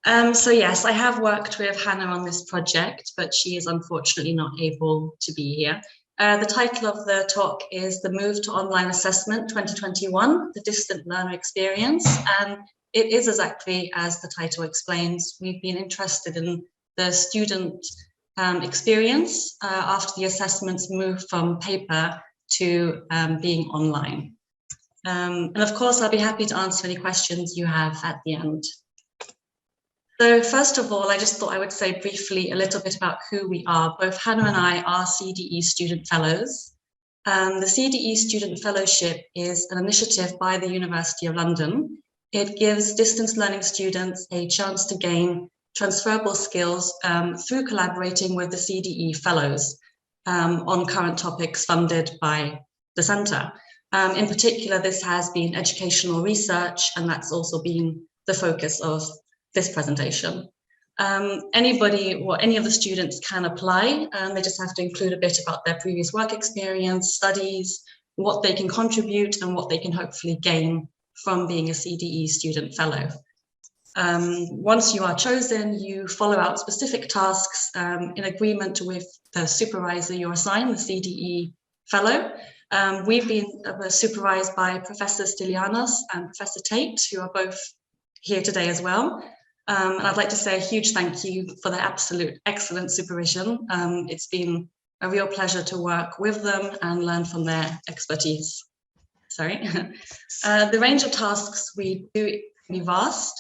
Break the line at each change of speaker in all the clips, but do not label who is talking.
So yes, I have worked with Hannah on this project, but she is unfortunately not able to be here. The title of the talk is The Move to Online Assessment 2021, The Distant Learner Experience. And it is exactly as the title explains. We've been interested in the student experience after the assessments moved from paper to being online. And of course, I'll be happy to answer any questions you have at the end. So first of all, I just thought I would say briefly a little bit about who we are. Both Hannah and I are CDE student fellows. The CDE Student Fellowship is an initiative by the University of London. It gives distance learning students a chance to gain transferable skills through collaborating with the CDE fellows on current topics funded by the centre. In particular, this has been educational research, and that's also been the focus of this presentation. Anybody or any of the students can apply, and they just have to include a bit about their previous work experience, studies, what they can contribute, and what they can hopefully gain from being a CDE student fellow. Once you are chosen, you follow out specific tasks in agreement with the supervisor you're assigned, the CDE fellow. We've been supervised by Professor Stylianos and Professor Tate, who are both here today as well. And I'd like to say a huge thank you for their absolute excellent supervision. It's been a real pleasure to work with them and learn from their expertise. Sorry. The range of tasks we do can be vast.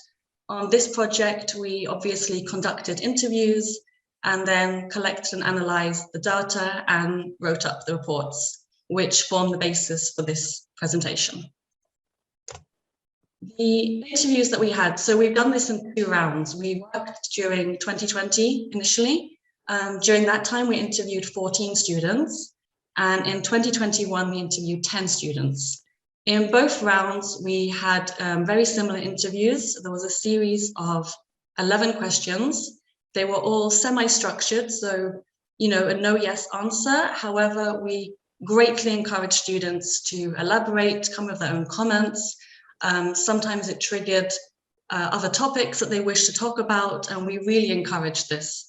On this project, we obviously conducted interviews and then collected and analysed the data and wrote up the reports, which form the basis for this presentation. The interviews that we had, so we've done this in 2 rounds. We worked during 2020 initially. During that time, we interviewed 14 students, and in 2021, we interviewed 10 students. In both rounds, we had very similar interviews. There was a series of 11 questions. They were all semi-structured, so, you know, a no-yes answer. However, we greatly encouraged students to elaborate, come with their own comments. Sometimes it triggered other topics that they wish to talk about, and we really encourage this.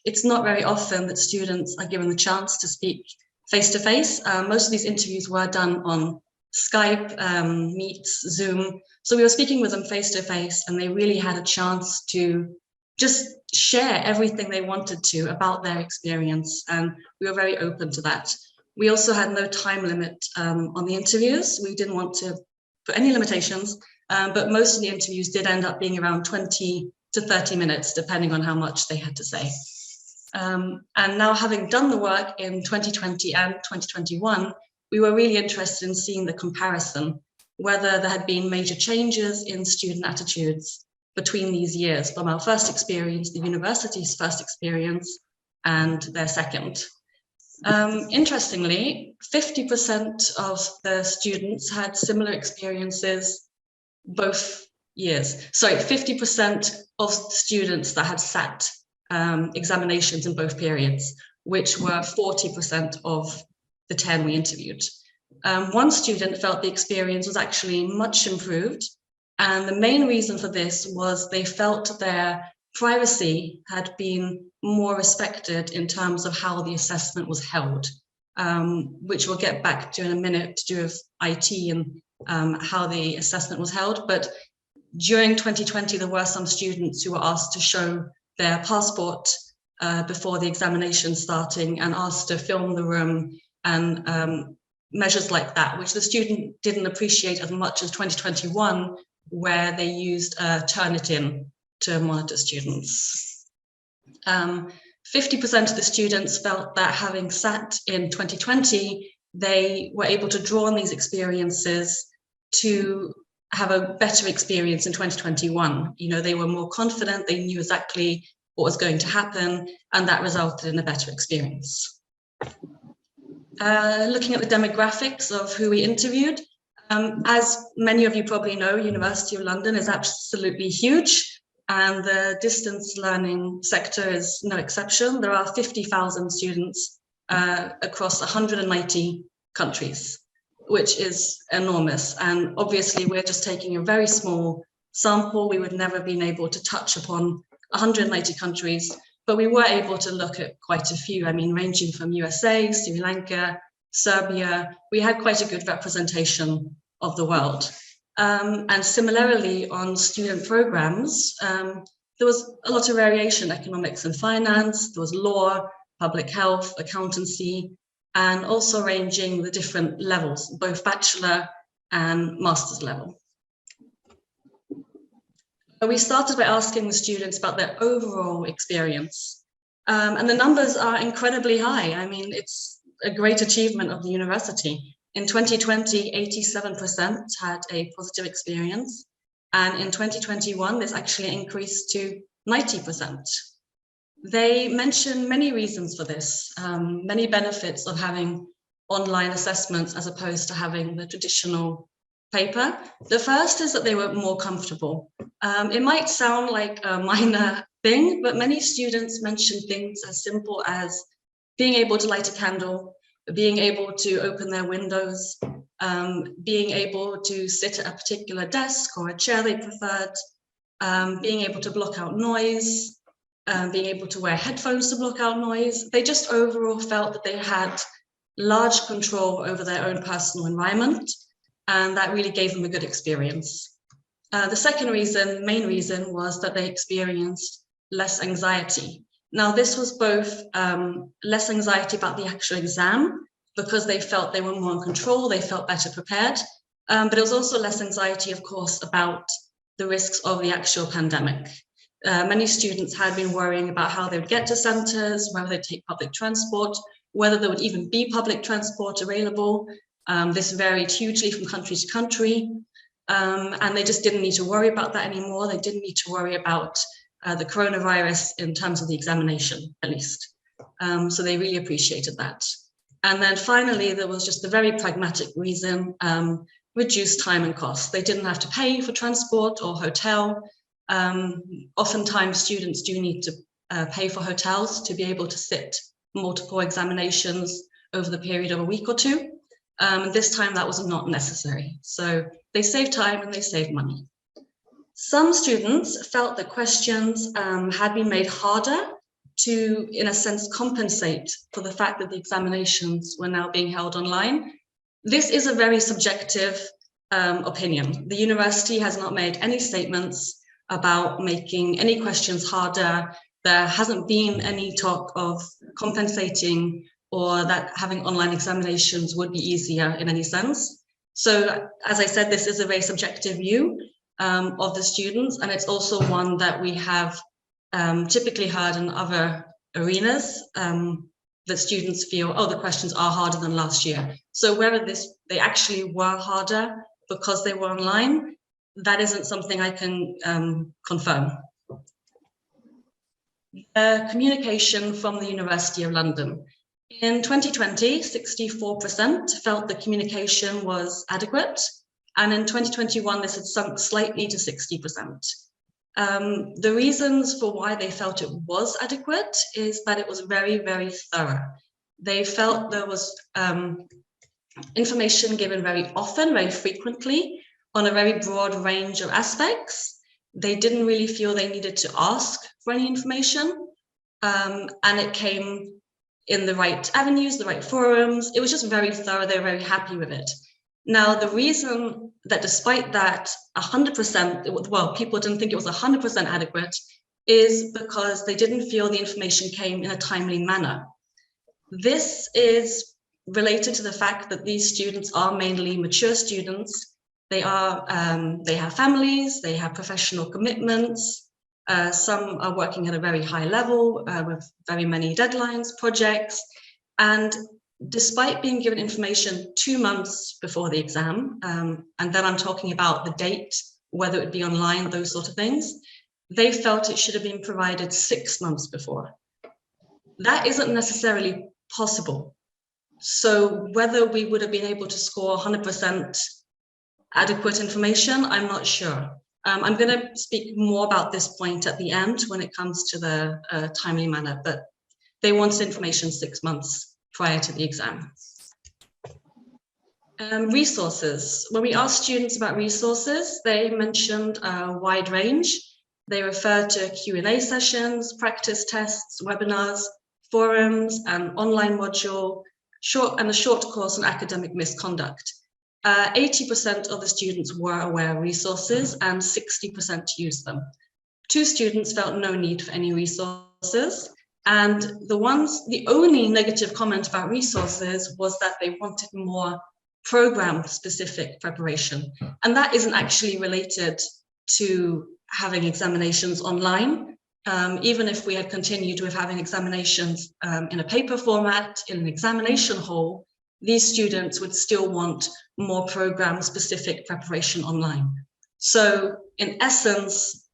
It's not very often that students are given the chance to speak face-to-face. Most of these interviews were done on Skype, Meets, Zoom. So we were speaking with them face-to-face, and they really had a chance to just share everything they wanted to about their experience, and we were very open to that. We also had no time limit on the interviews. We didn't want to put any limitations, but most of the interviews did end up being around 20 to 30 minutes, depending on how much they had to say. And now, having done the work in 2020 and 2021, we were really interested in seeing the comparison, whether there had been major changes in student attitudes between these years, from our first experience, the university's first experience, and their second. Interestingly, 50% of the students had similar experiences both years. Sorry, 50% of students that had sat examinations in both periods, which were 40% of the 10 we interviewed. One student felt the experience was actually much improved, and the main reason for this was they felt their privacy had been more respected in terms of how the assessment was held, which we'll get back to in a minute to do with IT and how the assessment was held. But during 2020, there were some students who were asked to show their passport before the examination starting, and asked to film the room, and measures like that, which the student didn't appreciate as much as 2021, where they used Turnitin to monitor students. 50% of the students felt that having sat in 2020, they were able to draw on these experiences to have a better experience in 2021. You know, they were more confident, they knew exactly what was going to happen, and that resulted in a better experience. Looking at the demographics of who we interviewed, as many of you probably know, University of London is absolutely huge, and the distance learning sector is no exception. There are 50,000 students across 190 countries, which is enormous. And obviously, we're just taking a very small sample. We would never have been able to touch upon 190 countries, but we were able to look at quite a few. I mean, ranging from USA, Sri Lanka, Serbia. We had quite a good representation of the world. And similarly, on student programs, there was a lot of variation: economics and finance, there was law, public health, accountancy, and also ranging the different levels, both bachelor and master's level. We started by asking the students about their overall experience. And the numbers are incredibly high. I mean, it's a great achievement of the university. In 2020, 87% had a positive experience. And in 2021, this actually increased to 90%. They mention many reasons for this, many benefits of having online assessments as opposed to having the traditional paper. The first is that they were more comfortable. It might sound like a minor thing, but many students mention things as simple as being able to light a candle, being able to open their windows, being able to sit at a particular desk or a chair they preferred, being able to block out noise, being able to wear headphones to block out noise. They just overall felt that they had large control over their own personal environment, and that really gave them a good experience. The second reason, main reason, was that they experienced less anxiety. Now, this was both less anxiety about the actual exam, because they felt they were more in control, they felt better prepared, but it was also less anxiety, of course, about the risks of the actual pandemic. Many students had been worrying about how they would get to centres, whether they'd take public transport, whether there would even be public transport available. This varied hugely from country to country, and they just didn't need to worry about that anymore. They didn't need to worry about the coronavirus in terms of the examination, at least. So they really appreciated that. And then finally, there was just a very pragmatic reason, reduced time and cost. They didn't have to pay for transport or hotel. Oftentimes students do need to pay for hotels to be able to sit multiple examinations over the period of a week or two. This time that was not necessary. So they saved time and they saved money. Some students felt that questions had been made harder to, in a sense, compensate for the fact that the examinations were now being held online. This is a very subjective opinion. The university has not made any statements about making any questions harder. There hasn't been any talk of compensating or that having online examinations would be easier in any sense. So, as I said, this is a very subjective view of the students, and it's also one that we have typically heard in other arenas, that students feel, oh, the questions are harder than last year. So whether they actually were harder because they were online, that isn't something I can confirm. Communication from the University of London. In 2020, 64% felt the communication was adequate, and in 2021, this had sunk slightly to 60%. The reasons for why they felt it was adequate is that it was very, very thorough. They felt there was information given very often, very frequently, on a very broad range of aspects. They didn't really feel they needed to ask for any information, and it came in the right avenues, the right forums. It was just very thorough. They were very happy with it. Now, the reason that despite that 100%, well, people didn't think it was 100% adequate, is because they didn't feel the information came in a timely manner. This is related to the fact that these students are mainly mature students. They have families, they have professional commitments. Some are working at a very high level with very many deadlines, projects, and despite being given information 2 months before the exam, and then I'm talking about the date, whether it be online, those sort of things, they felt it should have been provided 6 months before. That isn't necessarily possible. So whether we would have been able to score 100% adequate information, I'm not sure. I'm going to speak more about this point at the end when it comes to the timely manner, but they wanted information 6 months prior to the exam. Resources. When we asked students about resources, they mentioned a wide range. They referred to Q&A sessions, practice tests, webinars, forums, an online module, and a short course on academic misconduct. 80% of the students were aware of resources and 60% used them. 2 students felt no need for any resources. And the only negative comment about resources was that they wanted more program-specific preparation. And that isn't actually related to having examinations online. Even if we had continued with having examinations in a paper format, in an examination hall, these students would still want more program-specific preparation online. So in essence,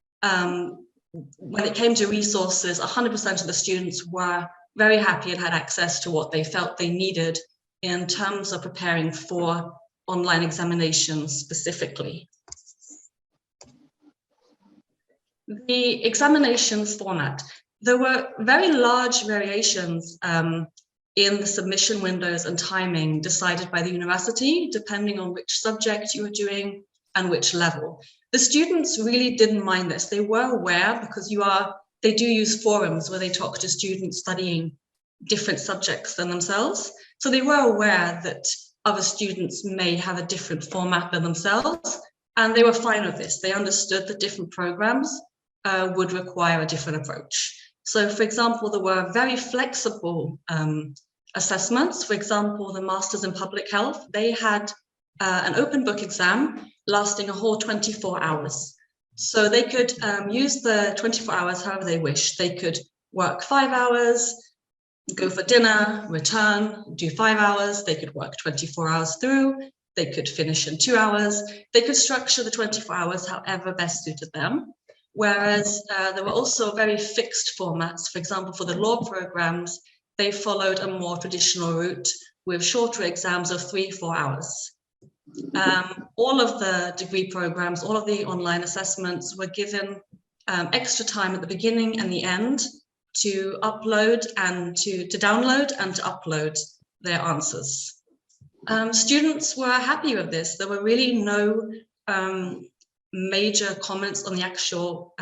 when it came to resources, 100% of the students were very happy and had access to what they felt they needed in terms of preparing for online examinations specifically. The examinations format. There were very large variations in the submission windows and timing decided by the university, depending on which subject you were doing and which level. The students really didn't mind this. They were aware because they do use forums where they talk to students studying different subjects than themselves. So they were aware that other students may have a different format than themselves, and they were fine with this. They understood that different programs would require a different approach. So for example, there were very flexible assessments. For example, the Masters in Public Health, they had an open book exam lasting a whole 24 hours. So they could use the 24 hours however they wish. They could work 5 hours, go for dinner, return, do 5 hours. They could work 24 hours through. They could finish in 2 hours. They could structure the 24 hours however best suited them. Whereas there were also very fixed formats. For example, for the law programs, they followed a more traditional route with shorter exams of 3-4 hours. All of the degree programs, all of the online assessments were given extra time at the beginning and the end to upload and to download and to upload their answers. Students were happy with this. There were really no major comments on the actual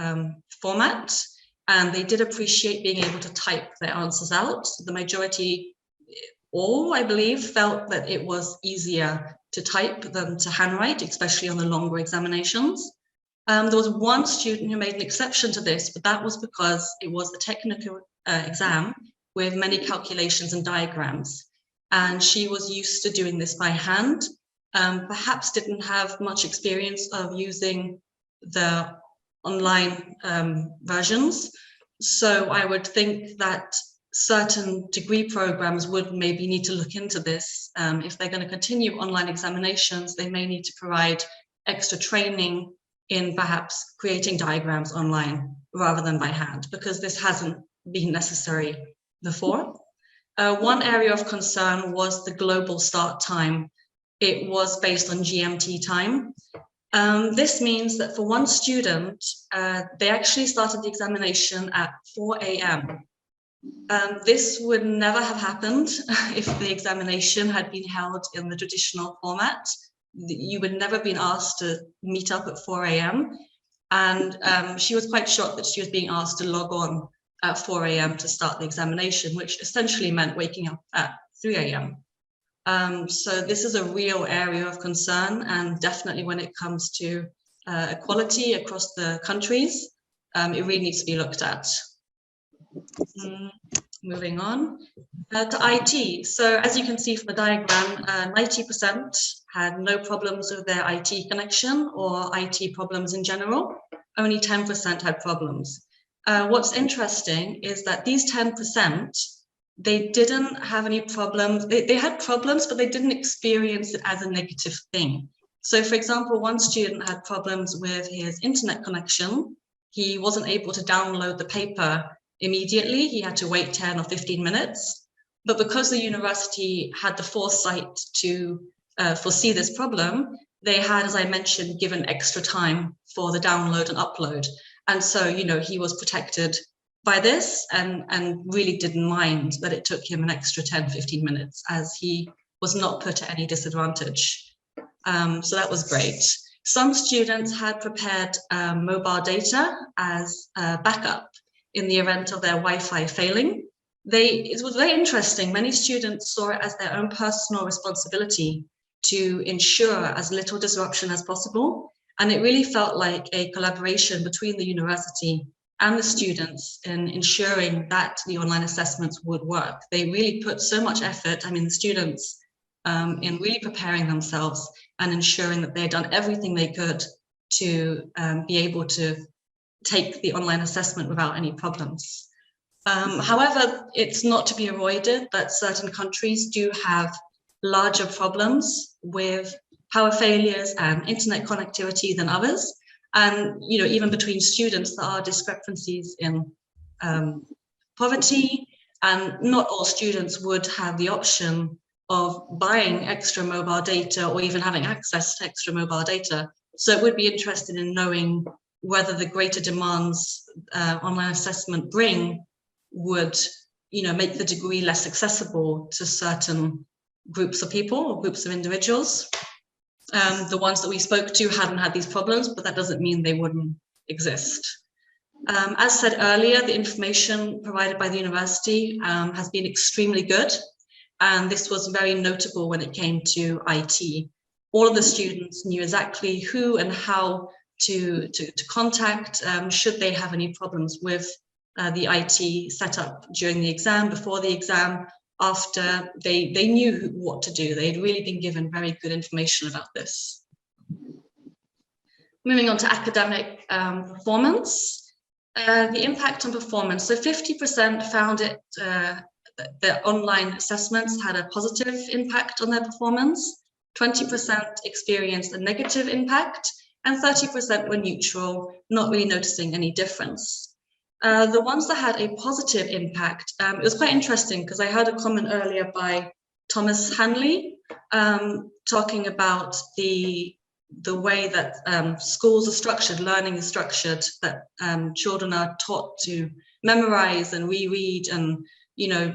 format, and they did appreciate being able to type their answers out. The majority, all I believe, felt that it was easier to type than to handwrite, especially on the longer examinations. There was one student who made an exception to this, but that was because it was a technical exam with many calculations and diagrams. And she was used to doing this by hand, perhaps didn't have much experience of using the online versions. So I would think that certain degree programs would maybe need to look into this. If they're going to continue online examinations, they may need to provide extra training in perhaps creating diagrams online rather than by hand, because this hasn't been necessary before. One area of concern was the global start time. It was based on GMT time. This means that for one student, they actually started the examination at 4 a.m. This would never have happened if the examination had been held in the traditional format. You would never have been asked to meet up at 4 a.m. And she was quite shocked that she was being asked to log on at 4 a.m. to start the examination, which essentially meant waking up at 3 a.m. So this is a real area of concern, and definitely when it comes to equality across the countries, it really needs to be looked at. Moving on to IT. So as you can see from the diagram, 90% had no problems with their IT connection or IT problems in general. Only 10% had problems. What's interesting is that these 10%, they didn't have any problems. They had problems, but they didn't experience it as a negative thing. So for example, one student had problems with his internet connection. He wasn't able to download the paper immediately. He had to wait 10 or 15 minutes. But because the university had the foresight to foresee this problem, they had, as I mentioned, given extra time for the download and upload. And so, you know, he was protected by this and really didn't mind that it took him an extra 10, 15 minutes, as he was not put at any disadvantage. So that was great. Some students had prepared mobile data as backup in the event of their Wi-Fi failing. It was very interesting. Many students saw it as their own personal responsibility to ensure as little disruption as possible. And it really felt like a collaboration between the university and the students in ensuring that the online assessments would work. They really put so much effort, I mean, the students, in really preparing themselves and ensuring that they had done everything they could to be able to take the online assessment without any problems. However, it's not to be avoided that certain countries do have larger problems with power failures and internet connectivity than others. And even between students, there are discrepancies in poverty, and not all students would have the option of buying extra mobile data or even having access to extra mobile data. So it would be interesting in knowing whether the greater demands online assessment bring would make the degree less accessible to certain groups of people or groups of individuals. The ones that we spoke to hadn't had these problems, but that doesn't mean they wouldn't exist. As said earlier, the information provided by the university has been extremely good, and this was very notable when it came to IT. All of the students knew exactly who and how to contact should they have any problems with the IT setup during the exam, before the exam, after. They knew what to do. They'd really been given very good information about this. Moving on to academic performance, the impact on performance. So 50% found it, the online assessments had a positive impact on their performance, 20% experienced a negative impact, and 30% were neutral, not really noticing any difference. The ones that had a positive impact, it was quite interesting because I heard a comment earlier by Thomas Hanley talking about the way that schools are structured, learning is structured, that children are taught to memorize and reread and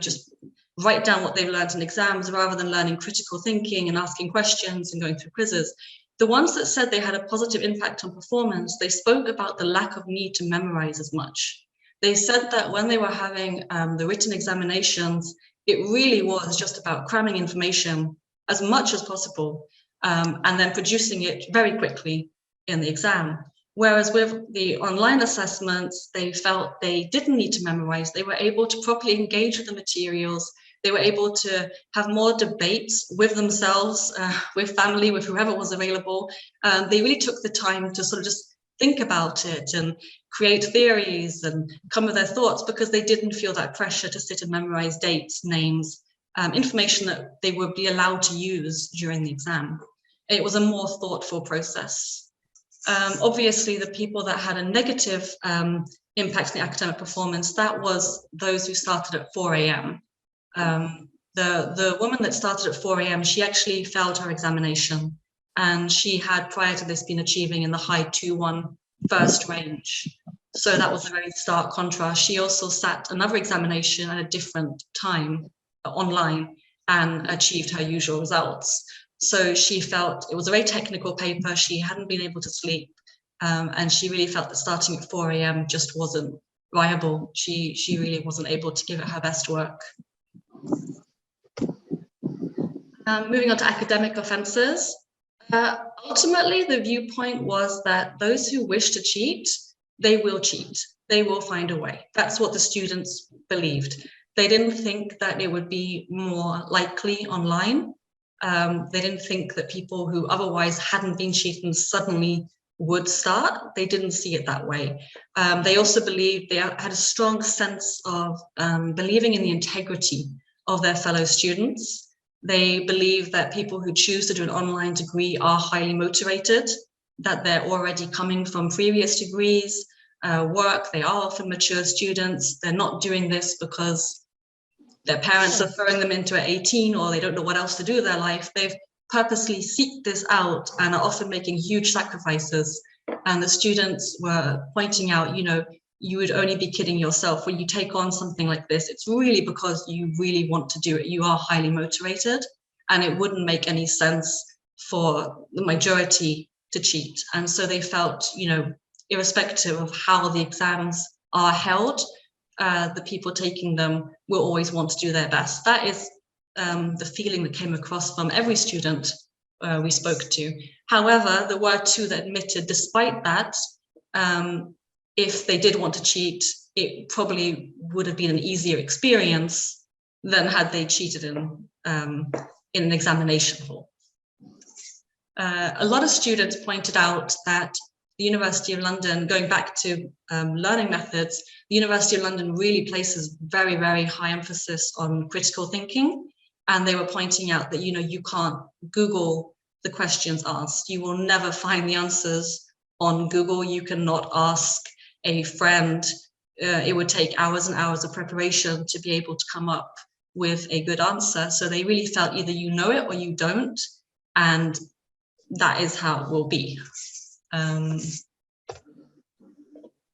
just write down what they've learned in exams rather than learning critical thinking and asking questions and going through quizzes. The ones that said they had a positive impact on performance, they spoke about the lack of need to memorize as much. They said that when they were having the written examinations, it really was just about cramming information as much as possible and then producing it very quickly in the exam. Whereas with the online assessments, they felt they didn't need to memorize. They were able to properly engage with the materials. They were able to have more debates with themselves, with family, with whoever was available. They really took the time to sort of just think about it and create theories and come with their thoughts, because they didn't feel that pressure to sit and memorize dates, names, information that they would be allowed to use during the exam. It was a more thoughtful process. Obviously, the people that had a negative impact on the academic performance, that was those who started at 4 a.m. The woman that started at 4 a.m., she actually failed her examination, and she had prior to this been achieving in the high 2-1 first range. So that was a very stark contrast. She also sat another examination at a different time online and achieved her usual results. So she felt it was a very technical paper. She hadn't been able to sleep, and she really felt that starting at 4 a.m. just wasn't viable. She really wasn't able to give it her best work. Moving on to academic offences. Ultimately, the viewpoint was that those who wish to cheat, they will cheat. They will find a way. That's what the students believed. They didn't think that it would be more likely online. They didn't think that people who otherwise hadn't been cheating suddenly would start. They didn't see it that way. They also believed, they had a strong sense of believing in the integrity of their fellow students. They believe that people who choose to do an online degree are highly motivated, that they're already coming from previous degrees, work. They are often mature students. They're not doing this because their parents are throwing them into at 18 or they don't know what else to do with their life. They've purposely seeked this out and are often making huge sacrifices. And the students were pointing out, you would only be kidding yourself when you take on something like this. It's really because you really want to do it. You are highly motivated. and it wouldn't make any sense for the majority to cheat. And so they felt, irrespective of how the exams are held, the people taking them will always want to do their best. That is the feeling that came across from every student we spoke to. However, there were two that admitted, despite that, if they did want to cheat, it probably would have been an easier experience than had they cheated in an examination hall. A lot of students pointed out that the University of London, going back to learning methods, the University of London really places very, very high emphasis on critical thinking. And they were pointing out that, you can't Google the questions asked. You will never find the answers on Google. You cannot ask a friend. It would take hours and hours of preparation to be able to come up with a good answer. So they really felt either you know it or you don't. And that is how it will be.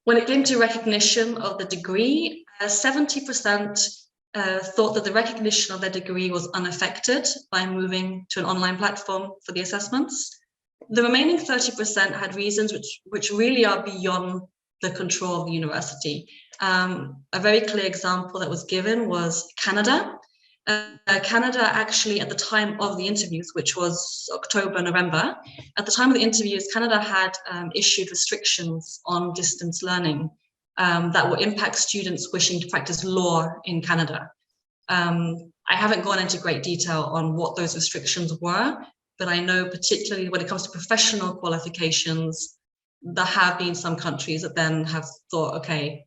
When it came to recognition of the degree, 70% thought that the recognition of their degree was unaffected by moving to an online platform for the assessments. The remaining 30% had reasons which really are beyond the control of the university. A very clear example that was given was Canada. Canada actually, at the time of the interviews, which was October, November, at the time of the interviews, Canada had issued restrictions on distance learning that will impact students wishing to practice law in Canada. I haven't gone into great detail on what those restrictions were, but I know particularly when it comes to professional qualifications, there have been some countries that then have thought, okay,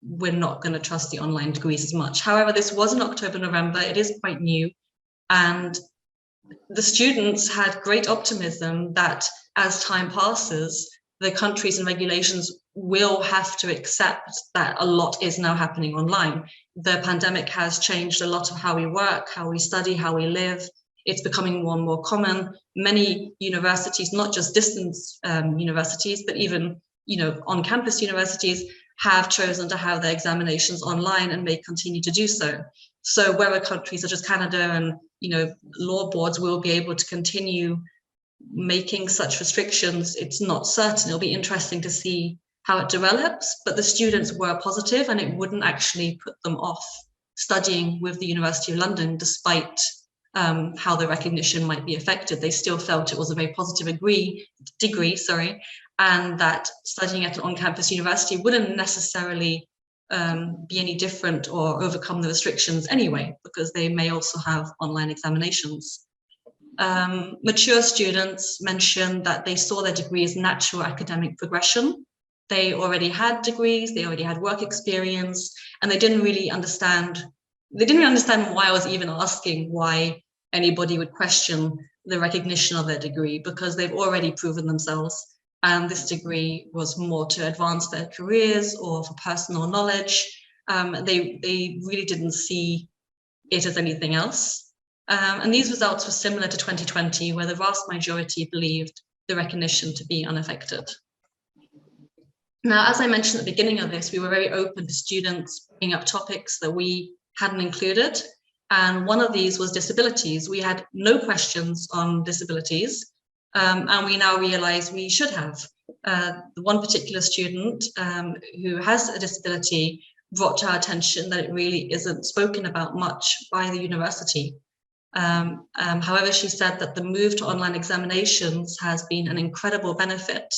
we're not going to trust the online degrees as much. However, this was in October, November. It is quite new. And the students had great optimism that as time passes, the countries and regulations will have to accept that a lot is now happening online. The pandemic has changed a lot of how we work, how we study, how we live. It's becoming more and more common. Many universities, not just distance universities, but even on-campus universities, have chosen to have their examinations online and may continue to do so. So whether countries such as Canada and law boards will be able to continue making such restrictions, it's not certain. It'll be interesting to see how it develops, but the students were positive and it wouldn't actually put them off studying with the University of London, despite how the recognition might be affected. They still felt it was a very positive degree, and that studying at an on-campus university wouldn't necessarily be any different or overcome the restrictions anyway, because they may also have online examinations. Mature students mentioned that they saw their degree as natural academic progression. They already had degrees, they already had work experience, and they didn't really understand why I was even asking why anybody would question the recognition of their degree, because they've already proven themselves. And this degree was more to advance their careers or for personal knowledge. They really didn't see it as anything else. And these results were similar to 2020, where the vast majority believed the recognition to be unaffected. Now, as I mentioned at the beginning of this, we were very open to students bringing up topics that we hadn't included. And one of these was disabilities. We had no questions on disabilities. And we now realize we should have. One particular student who has a disability brought to our attention that it really isn't spoken about much by the university. However, she said that the move to online examinations has been an incredible benefit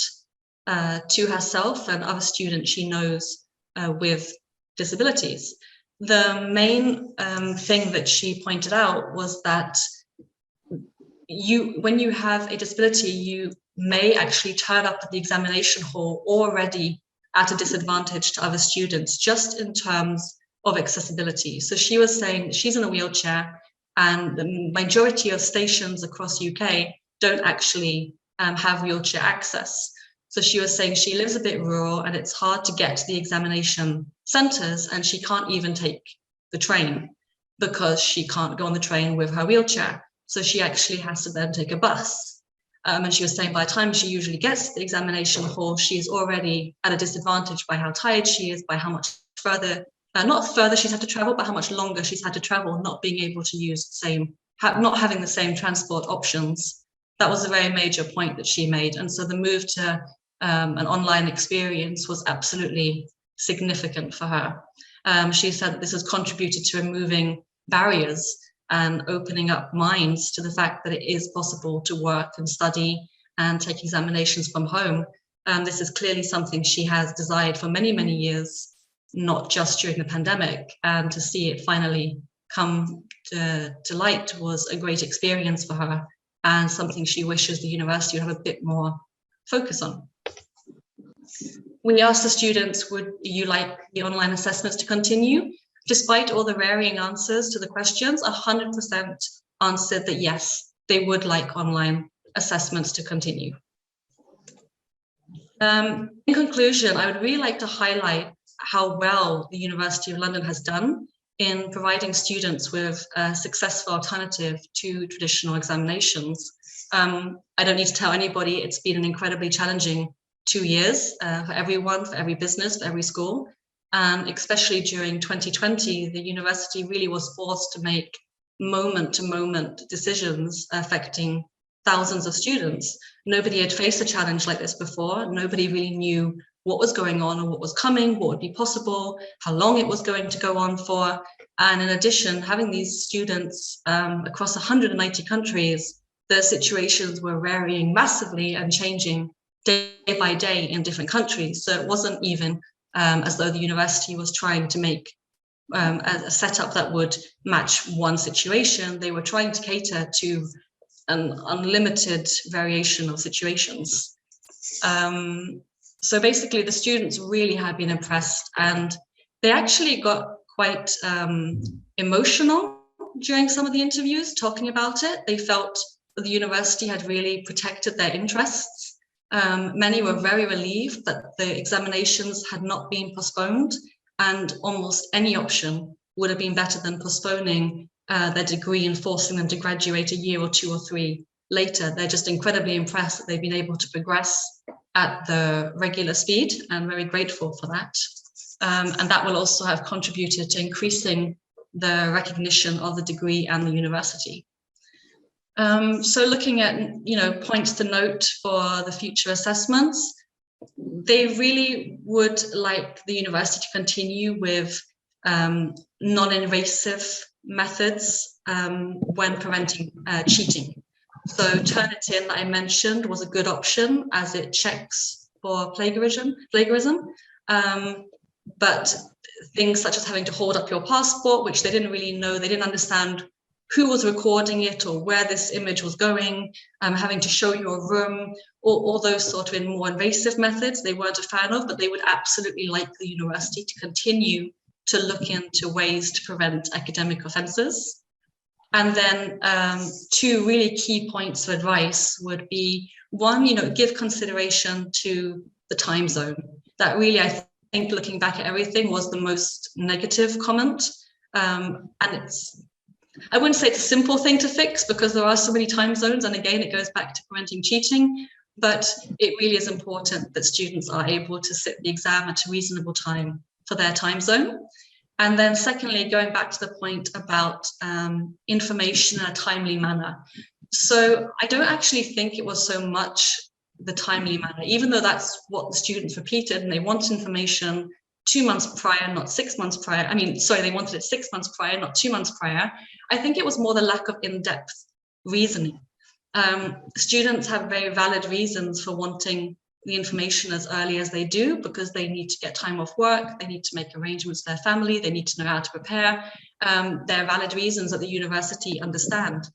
to herself and other students she knows with disabilities. The main thing that she pointed out was that when you have a disability, you may actually turn up at the examination hall already at a disadvantage to other students, just in terms of accessibility. So she was saying she's in a wheelchair, and the majority of stations across UK don't actually have wheelchair access. So she was saying she lives a bit rural and it's hard to get to the examination centres, and she can't even take the train because she can't go on the train with her wheelchair. So she actually has to then take a bus. And she was saying by the time she usually gets to the examination hall, she's already at a disadvantage by how tired she is, by how much further, not further she's had to travel, but how much longer she's had to travel, not being able to use the same not having the same transport options. That was a very major point that she made. And so the move to an online experience was absolutely significant for her. She said that this has contributed to removing barriers and opening up minds to the fact that it is possible to work and study and take examinations from home. This is clearly something she has desired for many, many years, not just during the pandemic. And to see it finally come to light was a great experience for her, and something she wishes the university would have a bit more focus on. We asked the students, would you like the online assessments to continue? Despite all the varying answers to the questions, 100% answered that yes, they would like online assessments to continue. In conclusion, I would really like to highlight how well the University of London has done in providing students with a successful alternative to traditional examinations. I don't need to tell anybody, it's been an incredibly challenging 2 years for everyone, for every business, for every school. And especially during 2020, the university really was forced to make moment-to-moment decisions affecting thousands of students. Nobody had faced a challenge like this before. Nobody really knew what was going on or what was coming, what would be possible, how long it was going to go on for. And in addition, having these students across 190 countries, the situations were varying massively and changing day by day in different countries. So it wasn't even as though the university was trying to make a setup that would match one situation. They were trying to cater to an unlimited variation of situations. So basically the students really had been impressed, and they actually got quite emotional during some of the interviews talking about it. They felt that the university had really protected their interests. Many were very relieved that the examinations had not been postponed, and almost any option would have been better than postponing their degree and forcing them to graduate a year or 2 or 3 later. They're just incredibly impressed that they've been able to progress at the regular speed, and very grateful for that. And that will also have contributed to increasing the recognition of the degree and the university. So looking at, points to note for the future assessments, they really would like the university to continue with non-invasive methods when preventing cheating. So Turnitin that I mentioned was a good option as it checks for plagiarism. But things such as having to hold up your passport, which they didn't really know, they didn't understand who was recording it or where this image was going, having to show your room, all those sort of more invasive methods they weren't a fan of, but they would absolutely like the university to continue to look into ways to prevent academic offences. And then 2 really key points of advice would be, 1, give consideration to the time zone. That really, I think, looking back at everything, was the most negative comment. And I wouldn't say it's a simple thing to fix, because there are so many time zones, and again, it goes back to preventing cheating, but it really is important that students are able to sit the exam at a reasonable time for their time zone. And then secondly, going back to the point about information in a timely manner. So I don't actually think it was so much the timely manner, even though that's what the students repeated, and they want information 2 months prior, not 6 months prior. They wanted it 6 months prior, not 2 months prior. I think it was more the lack of in-depth reasoning. Students have very valid reasons for wanting the information as early as they do, because they need to get time off work, they need to make arrangements for their family, they need to know how to prepare. They're valid reasons that the university understand.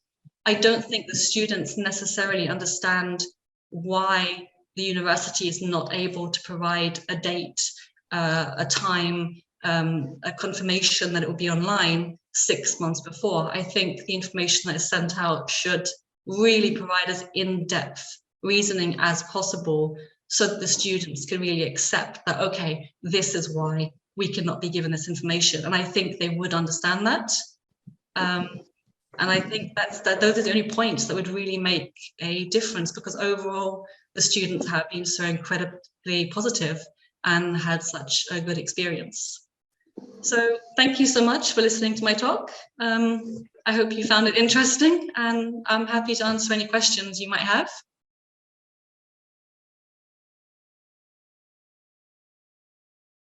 I don't think the students necessarily understand why the university is not able to provide a date, a time, a confirmation that it will be online 6 months before. I think the information that is sent out should really provide as in-depth reasoning as possible, so that the students can really accept that, okay, this is why we cannot be given this information. And I think they would understand that. And I think those are the only points that would really make a difference, because overall the students have been so incredibly positive and had such a good experience. So thank you so much for listening to my talk. I hope you found it interesting, and I'm happy to answer any questions you might have.